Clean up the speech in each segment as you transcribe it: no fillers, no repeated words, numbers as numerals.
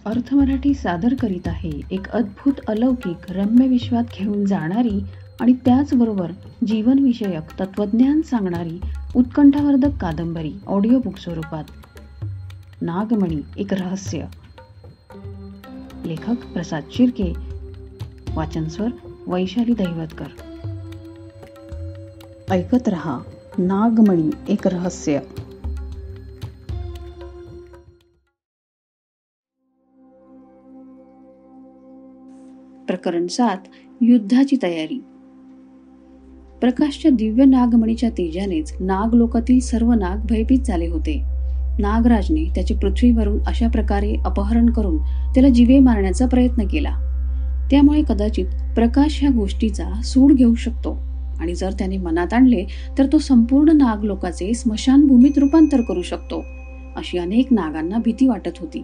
अर्थ मराठी सादर करीत आहे एक अद्भुत अलौकिक रम्य विश्वात घेऊन जाणारी आणि त्याचबरोबर जीवनविषयक तत्वज्ञान सांगणारी उत्कंठावर्धक कादंबरी ऑडिओ बुक स्वरूपात. नागमणी एक रहस्य. लेखक प्रसाद शिर्के. वाचनस्वर वैशाली दैवतकर. ऐकत रहा नागमणी एक रहस्य. प्रकरण 7. युद्धाची तयारी. प्रकाशच्या दिव्य नागमणीच्या तेजानेच नागलोकातील सर्व नाग भयभीत झाले होते. नागराजने त्याचे पृथ्वीवरून अशा प्रकारे अपहरण करून त्याला जीवे मारण्याचा प्रयत्न केला. त्यामुळे कदाचित प्रकाश ह्या गोष्टीचा सूड घेऊ शकतो आणि जर त्याने मनात आणले तर तो संपूर्ण नागलोकाचे स्मशानभूमीत रूपांतर करू शकतो, अशी अनेक नागांना भीती वाटत होती.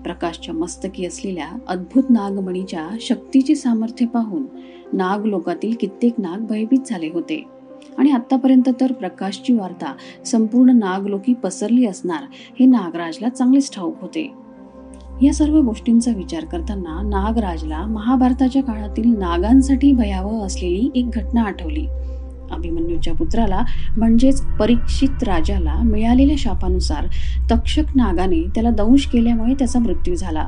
प्रकाशच्या मस्तकी असलेल्या अद्भुत नागमणीच्या शक्तीचे सामर्थ्य पाहून नागलोकातील कित्येक नाग भयभीत झाले होते आणि आतापर्यंत तर प्रकाशची वार्ता संपूर्ण नागलोकी पसरली असणार हे नागराजला चांगलेच ठाऊक होते. या सर्व गोष्टींचा विचार करताना नागराजला महाभारताच्या काळातील नागांसाठी भयावह असलेली एक घटना आठवली. अभिमन्यूच्या पुत्राला म्हणजेच परीक्षित राजाला मिळालेल्या शापानुसार तक्षक नागाने त्याला दंश केल्यामुळे त्याचा मृत्यू झाला.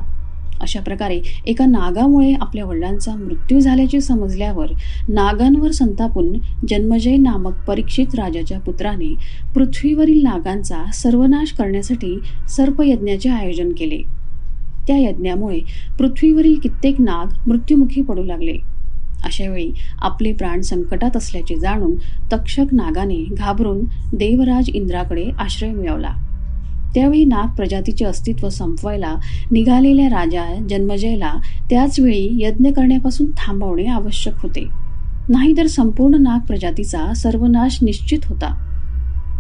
अशा प्रकारे एका नागामुळे आपल्या वडिलांचा मृत्यू झाल्याचे समजल्यावर नागांवर संतापून जन्मजय नामक परीक्षित राजाच्या पुत्राने पृथ्वीवरील नागांचा सर्वनाश करण्यासाठी सर्पयज्ञाचे आयोजन केले. त्या यज्ञामुळे पृथ्वीवरील कित्येक नाग मृत्युमुखी पडू लागले. अशा वेळी आपले प्राण संकटात असल्याचे जाणून तक्षक नागाने घाबरून देवराज इंद्राकडे आश्रय मिळवला. त्यावेळी नाग प्रजातीचे अस्तित्व संपवायला निघालेल्या राजा जन्मजयला त्याच वेळी यज्ञ करण्यापासून थांबवणे आवश्यक होते, नाहीतर संपूर्ण नाग प्रजातीचा सर्वनाश निश्चित होता.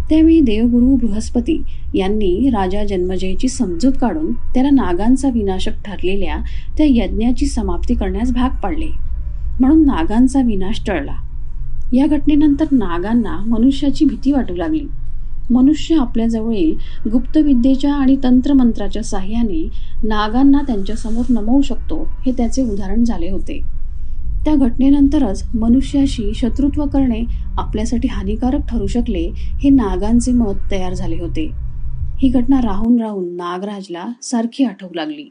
त्यावेळी देवगुरु बृहस्पती यांनी राजा जन्मजयची समजूत काढून त्याला नागांचा विनाशक ठरलेल्या त्या यज्ञाची समाप्ती करण्यास भाग पाडले. म्हणून नागांचा विनाश टळला. या घटनेनंतर नागांना मनुष्याची भीती वाटू लागली. मनुष्य आपल्याजवळील गुप्तविद्येच्या आणि तंत्रमंत्राच्या साह्याने नागांना त्यांच्यासमोर नमवू शकतो हे त्याचे उदाहरण झाले होते. त्या घटनेनंतरच मनुष्याशी शत्रुत्व करणे आपल्यासाठी हानिकारक ठरू शकले हे नागांचे मत तयार झाले होते. ही घटना राहून राहून नागराजला सारखी आठवू लागली.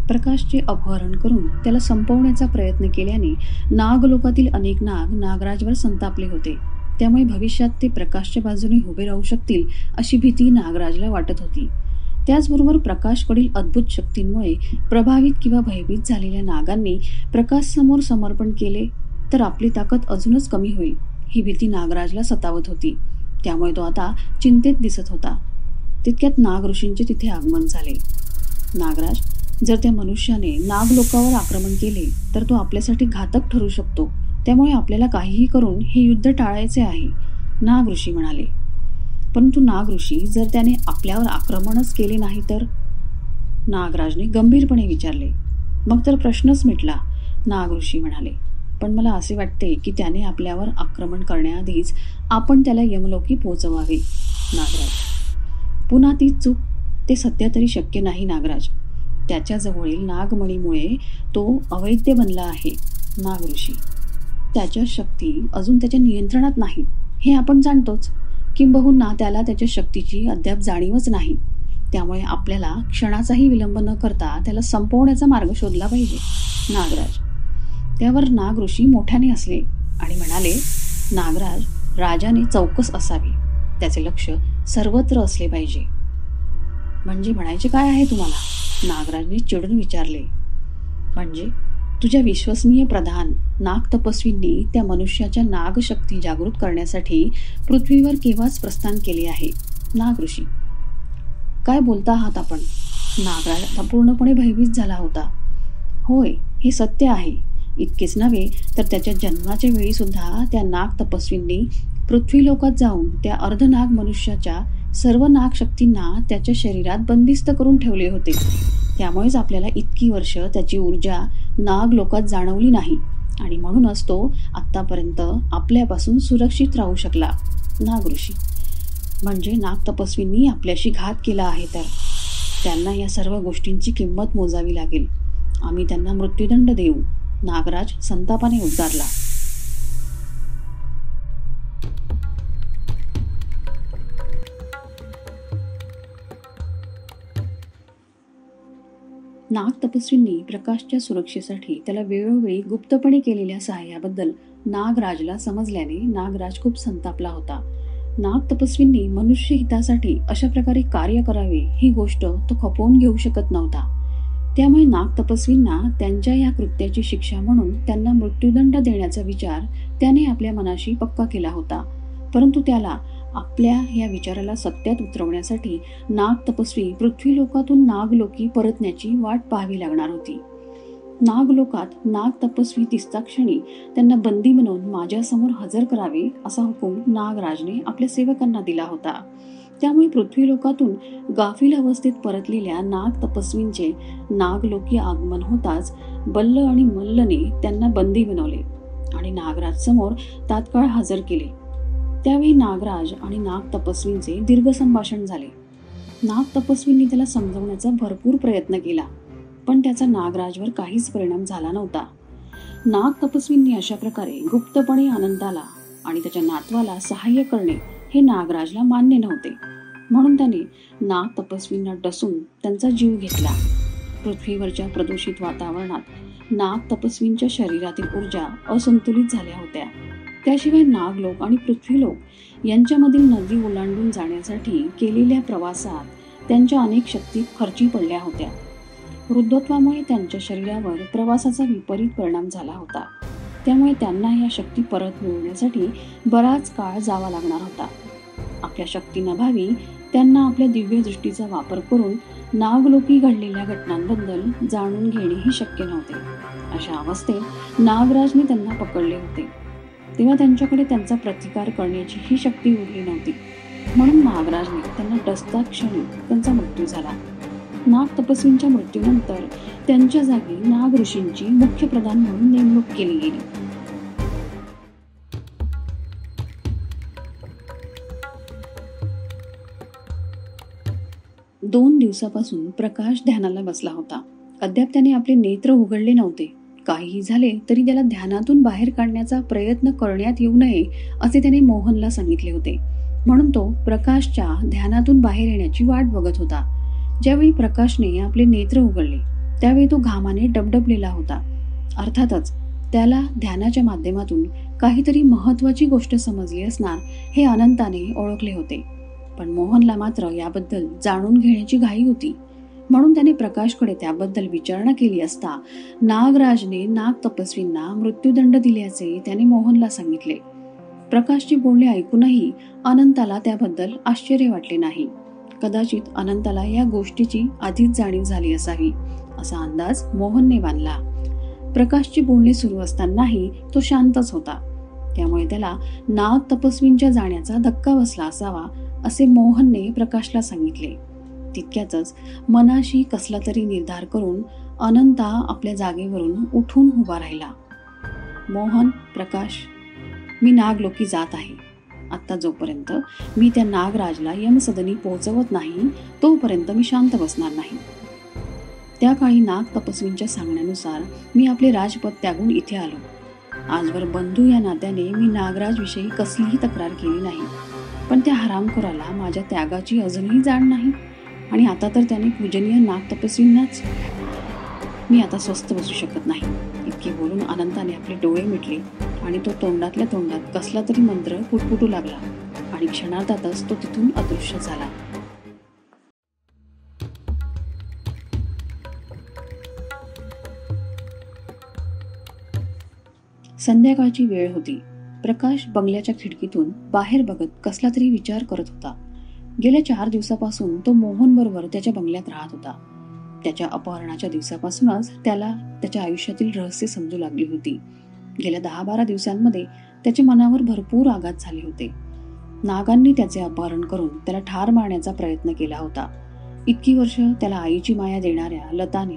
प्रकाशचे अपहरण करून त्याला संपवण्याचा प्रयत्न केल्याने नागलोकातील अनेक नाग नागराजवर संतापले होते. त्यामुळे भविष्यात ते प्रकाशच्या बाजूने उभे राहू शकतील अशी भीती नागराजला वाटत होती. त्याचबरोबर प्रकाशकडील अद्भुत शक्तींमुळे प्रभावित किंवा भयभीत झालेल्या नागांनी प्रकाश समोर समर्पण केले तर आपली ताकद अजूनच कमी होईल ही भीती नागराजला सतावत होती. त्यामुळे तो आता चिंतेत दिसत होता. तितक्यात नाग ऋषींचे तिथे आगमन झाले. नागराज, जर त्या मनुष्याने नागलोकावर आक्रमण केले तर तो आपल्यासाठी घातक ठरू शकतो. त्यामुळे आपल्याला काहीही करून हे युद्ध टाळायचे आहे, नाग ऋषी म्हणाले. परंतु नाग ऋषी, जर त्याने आपल्यावर आक्रमणच केले नाही तर? नागराजने गंभीरपणे विचारले. मग तर प्रश्नच मिटला, नाग ऋषी म्हणाले. पण मला असे वाटते की त्याने आपल्यावर आक्रमण करण्याआधीच आपण त्याला यमलोकी पोहोचवावे. नागराज, पुन्हा ती चूक. ते सध्या तरी शक्य नाही नागराज. त्याच्याजवळील नागमणीमुळे तो अवैध बनला आहे. नाग ऋषी, त्याच्या शक्ती अजून त्याच्या नियंत्रणात नाहीत हे आपण जाणतोच. किंबहुना त्याला त्याच्या शक्तीची अद्याप जाणीवच नाही. त्यामुळे आपल्याला क्षणाचाही विलंब न करता त्याला संपवण्याचा मार्ग शोधला पाहिजे. नागराज. त्यावर नाग ऋषी मोठ्याने हसले आणि म्हणाले, नागराज, राजाने चौकस असावे. त्याचे लक्ष सर्वत्र असले पाहिजे. म्हणजे म्हणायचे काय आहे तुम्हाला? नागराजने चिडून विचारले. म्हणजे तुझ्या विश्वसनीय प्रधान नाग तपस्वींनी त्या मनुष्याच्या नागशक्ती जागृत करण्यासाठी पृथ्वीवर केव्हाच प्रस्थान केले आहे. नाग ऋषी, काय बोलता आहात आपण? नागराज आता पूर्णपणे भयभीत झाला होता. होय, हे सत्य आहे. इतकेच नव्हे तर त्याच्या जन्माच्या वेळी सुद्धा त्या नाग तपस्वींनी पृथ्वीलोकात जाऊन त्या अर्धनाग मनुष्याच्या सर्व नागशक्तींना त्याच्या शरीरात बंदिस्त करून ठेवले होते. त्यामुळेच आपल्याला इतकी वर्ष त्याची ऊर्जा नाग लोकात जाणवली नाही आणि म्हणूनच तो आत्तापर्यंत आपल्यापासून सुरक्षित राहू शकला. नागऋषी म्हणजे नाग तपस्वींनी आपल्याशी घात केला आहे, तर त्यांना या सर्व गोष्टींची किंमत मोजावी लागेल. आम्ही त्यांना मृत्यूदंड देऊ. नागराज संतापाने उद्गारला. नाग तपस्वींनी प्रकाशच्या सुरक्षेसाठी त्याला वेळोवेळी गुप्तपणे केलेल्या सहाय्याबद्दल नागराजला समजल्याने नागराज खूप संतापला होता. नाग तपस्वींनी मनुष्य हितासाठी अशा प्रकारे कार्य करावे ही गोष्ट तो खपवून घेऊ शकत नव्हता. त्यामुळे नाग तपस्वींना त्यांच्या या कृत्याची शिक्षा म्हणून त्यांना मृत्यूदंड देण्याचा विचार त्याने आपल्या मनाशी पक्का केला होता. परंतु त्याला आपल्या या विचाराला सत्यात उतरवण्यासाठी नाग तपस्वी पृथ्वीलोकातून नागलोकी परतण्याची वाट पाहावी लागणार होती. नागलोकात नाग तपस्वी दिसताक्षणी त्यांना बंदी बनवून माझ्यासमोर हजर करावे असा हुकूम नागराजने आपल्या सेवकांना दिला होता. त्यामुळे पृथ्वीलोकातून गाफील अवस्थेत परतलेल्या नाग तपस्वींचे नागलोकी आगमन होताच बल्ल आणि मल्लने त्यांना बंदी बनवले आणि नागराज समोर तात्काळ हजर केले. त्यावेळी नागराज आणि नाग तपस्वींचे दीर्घ संभाषण झाले. नाग तपस्वींनी त्याला समजवण्याचा भरपूर प्रयत्न केला, पण त्याचा नागराजवर काहीच परिणाम झाला नव्हता. नाग तपस्वींनी अशा प्रकारे गुप्तपणे अनंताला आणि त्याच्या नातवाला सहाय्य करणे हे नागराजला मान्य नव्हते. म्हणून त्याने नाग तपस्वींना डसून त्यांचा जीव घेतला. पृथ्वीवरच्या प्रदूषित वातावरणात नाग तपस्वींच्या शरीरातील ऊर्जा असंतुलित झाल्या होत्या. त्याशिवाय नागलोक आणि पृथ्वीलोक यांच्यामधील नदी ओलांडून जाण्यासाठी केलेल्या प्रवासात त्यांच्या अनेक शक्ती खर्ची पडल्या होत्या. वृद्धत्वामुळे त्यांच्या शरीरावर प्रवासाचा विपरीत परिणाम झाला होता. त्यामुळे त्यांना या शक्ती परत मिळवण्यासाठी बराच काळ जावा लागणार होता. आपल्या शक्तींअभावी त्यांना आपल्या दिव्य दृष्टीचा वापर करून नागलोकी घडलेल्या घटनांबद्दल जाणून घेणेही शक्य नव्हते. अशा अवस्थेत नागराजने त्यांना पकडले होते. तेव्हा त्यांच्याकडे त्यांचा प्रतिकार करण्याची ही शक्ती उरली नव्हती. म्हणून नागराजने त्यांना डसताच क्षणी त्यांचा मृत्यू झाला. नाग तपस्वींच्या मृत्यूनंतर त्यांच्या जागी नाग ऋषींची मुख्य प्रधान म्हणून नेमणूक केली गेली. दोन दिवसापासून प्रकाश ध्यानाला बसला होता. अद्याप त्याने आपले नेत्र उघडले नव्हते. काहीही झाले तरी त्याला ध्यानातून बाहेर काढण्याचा प्रयत्न करण्यात येऊ नये असे त्याने मोहनला सांगितले होते. म्हणून तो प्रकाशच्या ध्यानातून बाहेर येण्याची वाट बघत होता. ज्यावेळी प्रकाशने आपले नेत्र उघडले त्यावेळी तो घामाने डबडबलेला होता. अर्थातच त्याला ध्यानाच्या माध्यमातून काहीतरी महत्वाची गोष्ट समजली असणार हे अनंताने ओळखले होते. पण मोहनला मात्र याबद्दल जाणून घेण्याची घाई होती. म्हणून त्याने प्रकाशकडे त्याबद्दल विचारणा केली असता नागराजने नाग तपस्वींना मृत्यूदंड दिल्याचे त्याने मोहनला सांगितले. प्रकाशची बोलणे ऐकूनही अनंताला त्याबद्दल आश्चर्य वाटले नाही. कदाचित अनंताला या गोष्टीची आधीच जाणीव झाली असावी असा अंदाज मोहनने बांधला. प्रकाशची बोलणे सुरू असतानाही तो शांतच होता. त्यामुळे त्याला नाग तपस्वींच्या जाण्याचा धक्का बसला असावा असे मोहनने प्रकाशला सांगितले. तितक्यातच मनाशी कसला तरी निर्धार करून अनंता आपल्या जागेवरून उठून उभा राहिला. मोहन, प्रकाश, मी नागलोकी जात आहे. आता जोपर्यंत मी त्या नागराजला यमसदनी पोहोचवत नाही तोपर्यंत मी शांत बसणार नाही. त्या काळी नाग तपस्वींच्या सांगण्यानुसार मी आपले राजपद त्यागून इथे आलो. आजवर बंधू या नात्याने मी नागराजविषयी कसलीही तक्रार केली नाही. पण त्या हरामखोराला माझ्या त्यागाची अजूनही जाण नाही आणि आता तर त्याने पूजनीय नाग तपस्वींनाच. मी आता स्वस्थ बसू शकत नाही. इतके बोलून अनंताने आपले डोळे मिटले आणि तो तोंडातल्या तोंडात कसला तरी मंत्र पुटपुटू लागला आणि क्षणार्धातच तो तिथून अदृश्य झाला. संध्याकाळची वेळ होती. प्रकाश बंगल्याच्या खिडकीतून बाहेर बघत कसला तरी विचार करत होता. गेल्या 4 दिवसापासून तो मोहन बरोबर त्याच्या बंगल्यात राहत होता. त्याच्या अपहरणाच्या दिवसापासूनच त्याला त्याच्या आयुष्यातील रहस्य समजू लागली होती. गेल्या 10-12 दिवसांमध्ये त्याच्या मनावर भरपूर आघात झाले होते. नागांनी त्याचे अपहरण करून त्याला ठार मारण्याचा प्रयत्न केला होता. इतकी वर्ष त्याला आईची माया देणाऱ्या लताने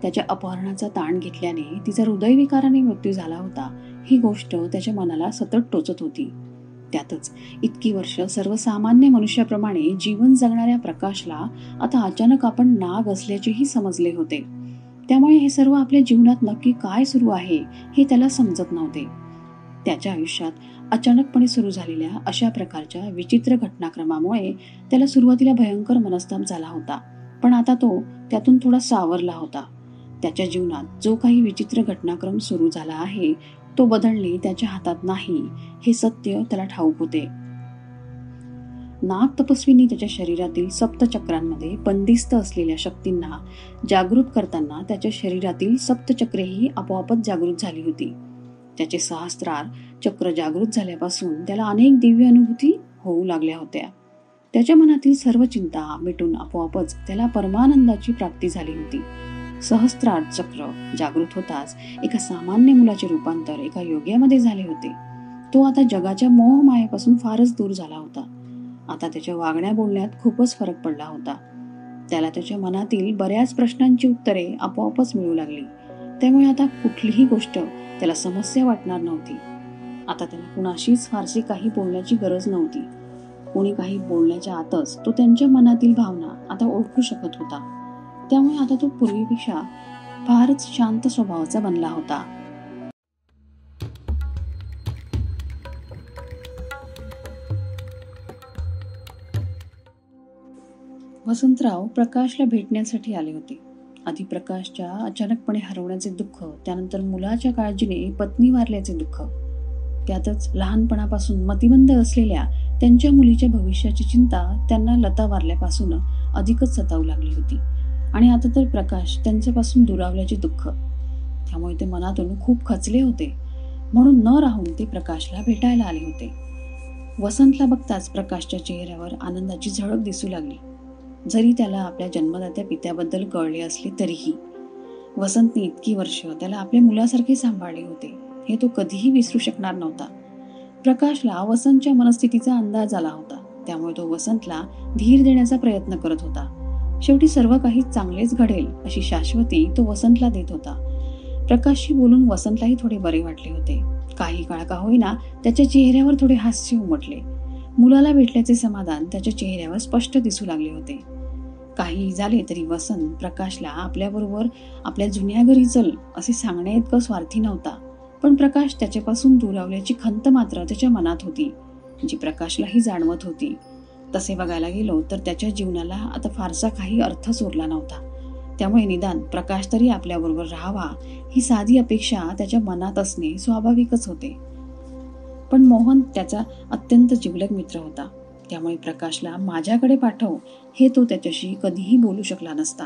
त्याच्या अपहरणाचा ताण घेतल्याने तिचा हृदयविकाराने मृत्यू झाला होता, ही गोष्ट त्याच्या मनाला सतत टोचत होती. त्यातच इतकी वर्ष सर्वसामान्य मनुष्याप्रमाणे जीवन जगणाऱ्या प्रकाशला आता अचानक आपण नाग असल्याचेही समजले होते. त्यामुळे हे सर्व आपल्या जीवनात नक्की काय सुरू आहे हे त्याला समजत नव्हते. त्याच्या आयुष्यात अचानकपणे सुरू झालेल्या अशा प्रकारच्या विचित्र घटनाक्रमामुळे त्याला सुरुवातीला भयंकर मनस्ताप झाला होता, पण आता तो त्यातून थोडा सावरला होता. त्याच्या जीवनात जो काही विचित्र घटनाक्रम सुरू झाला आहे तो बदलणे त्याच्या हातात नाही, हे सत्य त्याला ठाऊक होते. नाग तपस्वींनी त्याच्या शरीरातील सप्तचक्रांमध्ये बंदिस्त असलेल्या शक्तींना जागृत करताना त्याच्या शरीरातील सप्तचक्रेही आपोआपच जागृत झाली होती. त्याचे सहस्त्रार चक्र जागृत झाल्यापासून त्याला अनेक दिव्य अनुभूती होऊ लागल्या होत्या. त्याच्या मनातील सर्व चिंता मिटून आपोआपच त्याला परमानंदाची प्राप्ती झाली होती. सहस्त्रार चक्र जागृत होताच एका सामान्य मुलाचे रूपांतर एका योग्यामध्ये झाले होते. तो आता जगाच्या मोहमायेपासून फारच दूर झाला होता. आता त्याच्या वागण्या बोलण्यात खूपच फरक पडला होता. त्याला त्याच्या मनातील बऱ्याच प्रश्नांची उत्तरे आपोआपच मिळू लागली. त्यामुळे आता कुठलीही गोष्ट त्याला समस्या वाटणार नव्हती. आता त्याला कुणाशीच फारशी काही बोलण्याची गरज नव्हती. कोणी काही बोलण्याच्या आतच तो त्यांच्या मनातील भावना आता ओळखू शकत होता. त्यामुळे आता तो पूर्वीपेक्षा फारच शांत स्वभावाचा बनला होता. वसंतराव प्रकाशला भेटण्यासाठी आले होते. आधी प्रकाशच्या अचानकपणे हरवण्याचे दुःख, त्यानंतर मुलाच्या काळजीने पत्नी वारल्याचे दुःख, त्यातच लहानपणापासून मतिमंद असलेल्या त्यांच्या मुलीच्या भविष्याची चिंता त्यांना लता वारल्यापासून अधिकच सतावू लागली होती. आणि आता तर प्रकाश त्यांच्यापासून दुरावल्याचे दुःख, त्यामुळे ते मनातून खूप खचले होते. म्हणून न राहून ते प्रकाशला भेटायला आले होते. वसंतला बघताच प्रकाशच्या चेहऱ्यावर आनंदाची झळक दिसू लागली. जरी त्याला आपल्या जन्मदात्या पित्याबद्दल कळले असले तरीही वसंतने इतकी वर्ष त्याला आपल्या मुलासारखे सांभाळले होते, हे तो कधीही विसरू शकणार नव्हता. प्रकाशला वसंतच्या मनस्थितीचा अंदाज आला होता. त्यामुळे तो वसंतला धीर देण्याचा प्रयत्न करत होता. शेवटी सर्व काही चांगलेच घडेल अशी शाश्वती तो वसंतला देत होता. प्रकाशशी बोलून वसंतलाही थोडे बरे वाटले होते. काही काळ का होईना त्याच्या चेहऱ्यावर थोडे हास्य उमटले. मुलाला भेटल्याचे समाधान त्याच्या चेहऱ्यावर स्पष्ट दिसू लागले होते. काही झाले तरी वसंत प्रकाशला आपल्याबरोबर आपल्या जुन्या घरी चल असे सांगण्या इतकं स्वार्थी नव्हता. पण प्रकाश त्याच्यापासून दुरावल्याची खंत मात्र त्याच्या मनात होती, जी प्रकाशलाही जाणवत होती. तसे बघायला गेलो तर त्याच्या जीवनाला आता फारसा काही अर्थच उरला नव्हता. त्यामुळे निदान प्रकाश तरी आपल्याबरोबर राहावा ही साधी अपेक्षा त्याच्या मनात असणे स्वाभाविकच होते. पण मोहन त्याचा अत्यंत जिवलग मित्र होता. त्यामुळे प्रकाशला माझ्याकडे पाठव हे तो त्याच्याशी कधीही बोलू शकला नसता.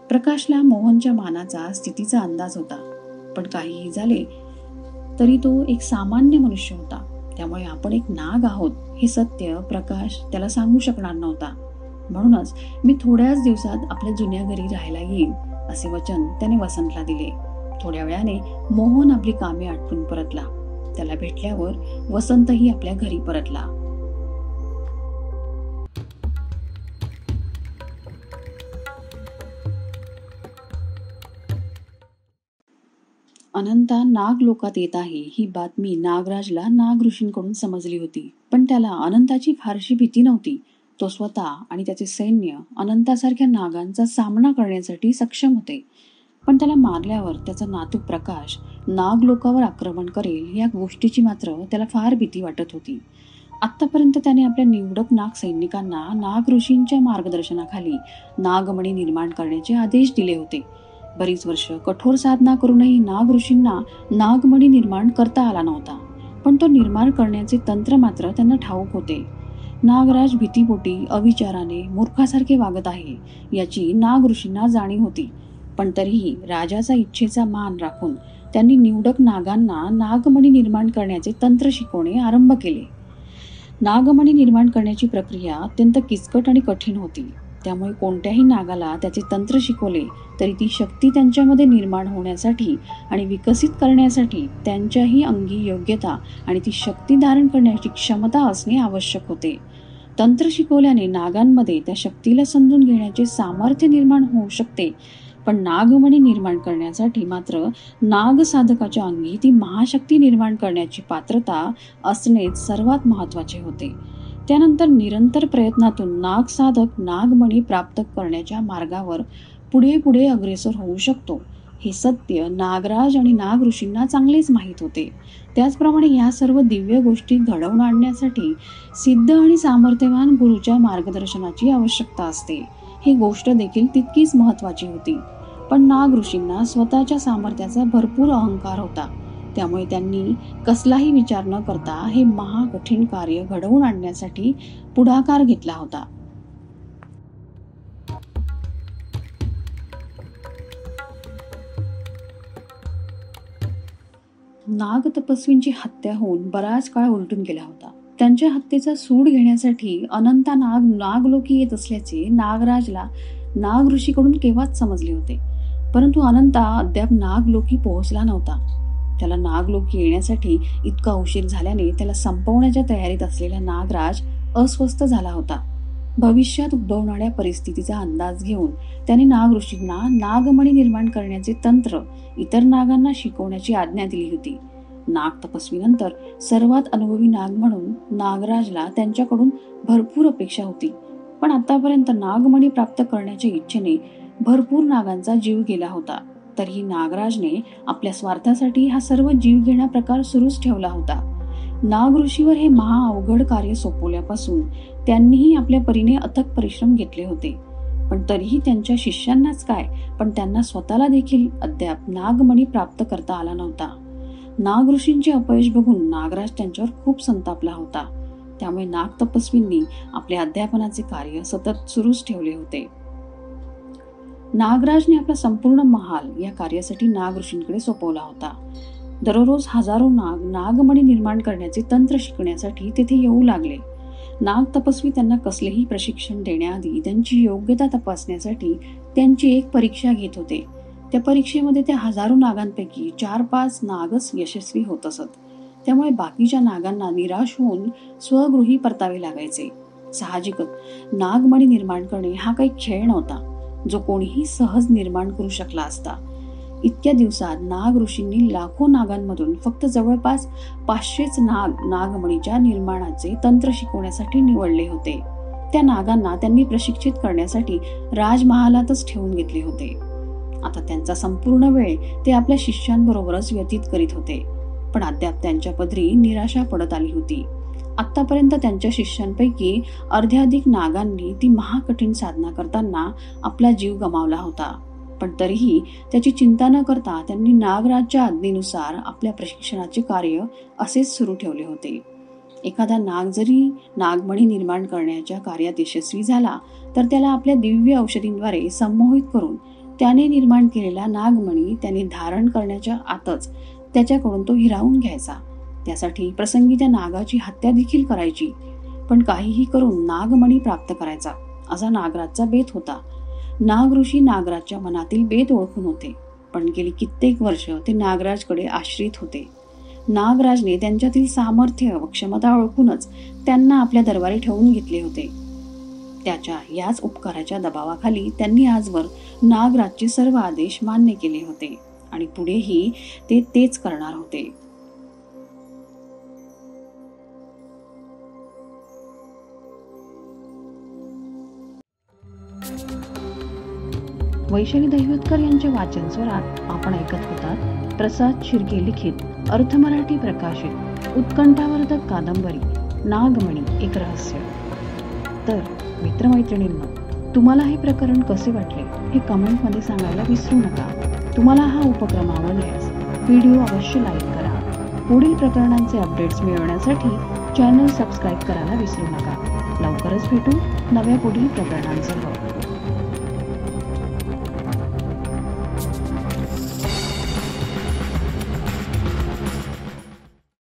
प्रकाशला मोहनच्या मानाचा, स्थितीचा अंदाज होता. पण काहीही झाले तरी तो एक सामान्य मनुष्य होता. त्यामुळे आपण एक नाग आहोत हे सत्य प्रकाश त्याला सांगू शकणार नव्हता. म्हणूनच मी थोड्याच दिवसात आपल्या जुन्या घरी राहायला येईन असे वचन त्याने वसंतला दिले. थोड्या वेळाने मोहन आपली कामे आटपून परतला. त्याला भेटल्यावर वसंतही आपल्या घरी परतला. अनंता नाग लोकात येत आहे ही बातमी नागराजला नाग ऋषींकडून समजली होती. पण त्याला अनंताची फारशी भीती नव्हती. तो स्वतः आणि त्याचे सैन्य अनंतासारख्या नागांचा सामना करण्यासाठी सक्षम होते. पण त्याला मारल्यावर त्याचा नातू प्रकाश नाग लोकावर आक्रमण करेल या गोष्टीची मात्र त्याला फार भीती वाटत होती. आतापर्यंत त्याने आपल्या निवडक नाग सैनिकांना नाग ऋषींच्या मार्गदर्शनाखाली नागमणी निर्माण करण्याचे आदेश दिले होते. बरीच वर्ष कठोर साधना करूनही नाग ऋषींना नागमणी निर्माण करता आला नव्हता. पण तो निर्माण करण्याचे तंत्र मात्र त्यांना ठाऊक होते. नागराज भीतीपोटी अविचाराने मूर्खासारखे वागत आहे याची नाग ऋषींना जाणीव होती. पण तरीही राजाचा इच्छेचा मान राखून त्यांनी निवडक नागांना नागमणी निर्माण करण्याचे तंत्र शिकवणे आरंभ केले. नागमणी निर्माण करण्याची प्रक्रिया अत्यंत किचकट आणि कठीण होती. त्यामुळे कोणत्याही नागाला त्याचे तंत्र शिकवले तरी ती शक्ती त्यांच्यामध्ये निर्माण होण्यासाठी आणि विकसित करण्यासाठी त्यांच्याही अंगी योग्यता आणि ती शक्ती धारण करण्याची क्षमता असणे आवश्यक होते. तंत्र शिकवल्याने नागांमध्ये त्या शक्तीला समजून घेण्याचे सामर्थ्य निर्माण होऊ शकते. पण नागमणी निर्माण करण्यासाठी मात्र नाग साधकाच्या अंगी ती महाशक्ती निर्माण करण्याची पात्रता असणेच सर्वात महत्त्वाचे होते. त्यानंतर निरंतर प्रयत्नातून नाग साधक नागमणी प्राप्त करण्याच्या मार्गावर पुढे पुढे अग्रेसर होऊ शकतो. हे सत्य नागराज आणि नाग ऋषींना चांगलेच माहीत होते. त्याचप्रमाणे या सर्व दिव्य गोष्टी घडवून आणण्यासाठी सिद्ध आणि सामर्थ्यवान गुरुच्या मार्गदर्शनाची आवश्यकता असते. ही गोष्ट देखील तितकीच महत्त्वाची होती. पण नाग ऋषींना स्वतःच्या सामर्थ्याचा भरपूर अहंकार होता. त्यामुळे त्यांनी कसलाही विचार न करता हे महाकठीण कार्य घडवून आणण्यासाठी पुढाकार घेतला होता. नाग तपस्वींची हत्या होऊन बराच काळ उलटून गेला होता. त्यांच्या हत्येचा सूड घेण्यासाठी अनंता नाग नागलोकी येत असल्याचे नागराजला नाग ऋषीकडून केव्हाच समजले होते. परंतु अनंता अद्याप नागलोकी पोहोचला नव्हता. त्याला नागलोकी येण्यासाठी इतका उशीर झाल्याने त्याला संपवण्याच्या तयारीत असलेला नागराज अस्वस्थ झाला होता. भविष्यात उद्भवणाऱ्या परिस्थितीचा अंदाज घेऊन त्याने नाग ऋषींना नागमणी निर्माण करण्याचे तंत्र इतर नागांना शिकवण्याची आज्ञा दिली होती. नाग तपस्वीनंतर सर्वात अनुभवी नाग म्हणून नागराजला त्यांच्याकडून भरपूर अपेक्षा होती. पण आतापर्यंत नागमणी प्राप्त करण्याच्या इच्छेने भरपूर नागांचा जीव गेला होता. तरीही नागराजने आपल्या स्वार्थासाठी हा सर्व जीव घेणा प्रकार सुरूच ठेवला होता. नाग ऋषीवर हे महा अवघड कार्य सोपवल्यापासून त्यांनीही आपल्या परीने अथक परिश्रम घेतले होते. पण तरीही त्यांच्या शिष्यांनाच काय, पण त्यांना स्वतःला देखील अद्याप नागमणी प्राप्त करता आला नव्हता. नाग ऋषींचे अपयश बघून नागराज त्यांच्यावर खूप संतापला होता. त्यामुळे नाग तपस्वींनी आपले अध्यापनाचे कार्य सतत सुरूच ठेवले होते. नागराजने आपला संपूर्ण महाल या कार्यासाठी नाग ऋषींकडे सोपवला होता. दररोज हजारो नाग नागमणी निर्माण करण्याचे तंत्र शिकण्यासाठी तेथे येऊ लागले. नाग तपस्वी त्यांना कसलेही प्रशिक्षण देण्याआधी त्यांची योग्यता तपासण्यासाठी त्यांची एक परीक्षा घेत होते. त्या परीक्षेमध्ये त्या हजारो नागांपैकी 4-5 नागच यशस्वी होत असत. त्यामुळे बाकीच्या नागांना निराश होऊन स्वगृही परतावे लागायचे. साहजिकच नागमणी निर्माण करणे हा काही खेळ नव्हता, जो कोणीही सहज निर्माण करू शकला असता. इतक्या दिवसात नाग ऋषींनी लाखो नागांमधून फक्त जवळपास 500च नाग नागमणीच्या निर्माणाचे तंत्र शिकवण्यासाठी निवडले होते. त्या नागांना त्यांनी प्रशिक्षित करण्यासाठी राजमहालातच ठेवून घेतले होते. आता त्यांचा संपूर्ण वेळ ते आपल्या शिष्यांबरोबरच व्यतीत करीत होते. पण अद्याप त्यांच्या पदरी निराशा पडत आली होती. आतापर्यंत त्यांच्या शिष्यांपैकी अर्ध्याधिक नागांनी ती महाकठीण साधना करताना आपला जीव गमावला होता. पण तरीही त्याची चिंता न करता त्यांनी नागराजच्या आज्ञेनुसार आपल्या प्रशिक्षणाचे कार्य असेच सुरू ठेवले होते. एखादा नाग जरी नागमणी निर्माण करण्याच्या कार्यात यशस्वी झाला तर त्याला आपल्या दिव्य औषधींद्वारे संमोहित करून त्याने निर्माण केलेला नागमणी त्याने धारण करण्याच्या आतच त्याच्याकडून तो हिरावून घ्यायचा. त्यासाठी प्रसंगी त्या नागाची हत्या देखील करायची. पण काहीही करून नागमणी प्राप्त करायचा असा नागराजचा बेत होता. नाग ऋषी नागराजच्या मनातील बेत ओळखून होते. पण गेली कित्येक वर्ष ते नागराजकडे आश्रित होते. नागराजने त्यांच्यातील सामर्थ्य व क्षमता ओळखूनच त्यांना आपल्या दरबारी ठेवून घेतले होते. त्याच्या याच उपकाराच्या दबावाखाली त्यांनी आजवर नागराजचे सर्व आदेश मान्य केले होते आणि पुढेही ते तेच करणार होते. वैशाली दहिवतकर यांच्या वाचन स्वरात आपण ऐकत होतात प्रसाद शिर्के लिखित अर्थ मराठी प्रकाशित उत्कंठावर्धक कादंबरी नागमणी एक रहस्य. तर मित्रमैत्रिणींनो, तुम्हाला हे प्रकरण कसे वाटले हे कमेंटमध्ये सांगायला विसरू नका. तुम्हाला हा उपक्रम आवडल्यास व्हिडिओ अवश्य लाईक करा. पुढील प्रकरणांचे अपडेट्स मिळवण्यासाठी चॅनल सबस्क्राईब करायला विसरू नका. लवकरच भेटू नव्या पुढील प्रकरणांसह.